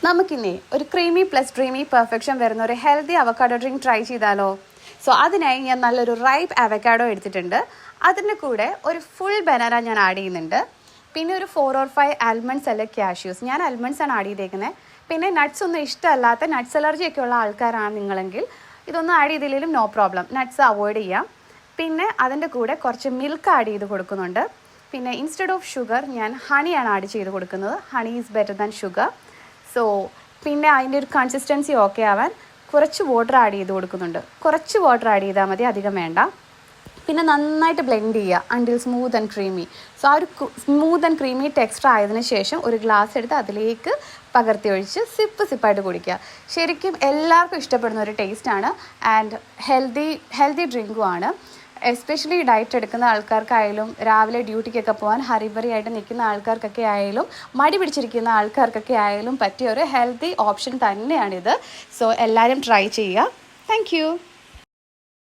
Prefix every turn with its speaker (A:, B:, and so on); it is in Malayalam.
A: നമുക്കിന്നേ ഒരു ക്രീമി പ്ലസ് ഡ്രീമി പെർഫെക്ഷൻ വരുന്ന ഒരു ഹെൽത്തി അവക്കാഡോ ഡ്രിങ്ക് ട്രൈ ചെയ്താലോ? സോ അതിനായി ഞാൻ നല്ലൊരു റൈപ്പ് അവക്കാഡോ എടുത്തിട്ടുണ്ട്. അതിൻ്റെ കൂടെ ഒരു ഫുൾ ബനാന ഞാൻ ആഡ് ചെയ്യുന്നുണ്ട്. പിന്നെ ഒരു 4 or 5 ആൽമണ്ട്സ് അല്ലെങ്കിൽ കാഷ്യൂസ്. ഞാൻ ആൽമണ്ട്സ് ആണ് ആഡ് ചെയ്തേക്കുന്നത്. പിന്നെ നട്ട്സ് ഒന്നും ഇഷ്ടമല്ലാത്ത നട്ട്സ് അലർജി ഒക്കെ ഉള്ള ആൾക്കാരാണ് നിങ്ങളെങ്കിൽ ഇതൊന്നും ആഡ് ചെയ്തില്ലെങ്കിലും നോ പ്രോബ്ലം, നട്ട്സ് അവോയ്ഡ് ചെയ്യാം. പിന്നെ അതിൻ്റെ കൂടെ കുറച്ച് മിൽക്ക് ആഡ് ചെയ്ത് കൊടുക്കുന്നുണ്ട്. പിന്നെ ഇൻസ്റ്റെഡ് ഓഫ് ഷുഗർ ഞാൻ ഹണിയാണ് ആഡ് ചെയ്ത് കൊടുക്കുന്നത്. Honey is better than sugar. So പിന്നെ അതിൻ്റെ ഒരു കൺസിസ്റ്റൻസി ഓക്കെ ആവാൻ കുറച്ച് വാട്ടർ ആഡ് ചെയ്ത് കൊടുക്കുന്നുണ്ട്. കുറച്ച് വാട്ടർ ആഡ് ചെയ്താൽ മതി, അധികം വേണ്ട. പിന്നെ നന്നായിട്ട് ബ്ലെൻഡ് ചെയ്യുക until smooth and creamy. So ആ ഒരു സ്മൂത്ത് ആൻഡ് ക്രീമി ടെക്സ്ചർ ആയതിനു ശേഷം ഒരു ഗ്ലാസ് എടുത്ത് അതിലേക്ക് പകർത്തി ഒഴിച്ച് സിപ്പായിട്ട് കുടിക്കുക. ശരിക്കും എല്ലാവർക്കും ഇഷ്ടപ്പെടുന്ന ഒരു ടേസ്റ്റാണ് ആൻഡ് ഹെൽത്തി ഡ്രിങ്കുമാണ്. എസ്പെഷ്യലി ഡയറ്റ് എടുക്കുന്ന ആൾക്കാർക്കായാലും രാവിലെ ഡ്യൂട്ടിക്കൊക്കെ പോകാൻ ഹറിബറി ആയിട്ട് നിൽക്കുന്ന ആൾക്കാർക്കൊക്കെ ആയാലും മടി പിടിച്ചിരിക്കുന്ന ആൾക്കാർക്കൊക്കെ ആയാലും പറ്റിയ ഒരു ഹെൽത്തി ഓപ്ഷൻ തന്നെയാണിത്. സോ എല്ലാവരും ട്രൈ ചെയ്യുക. താങ്ക്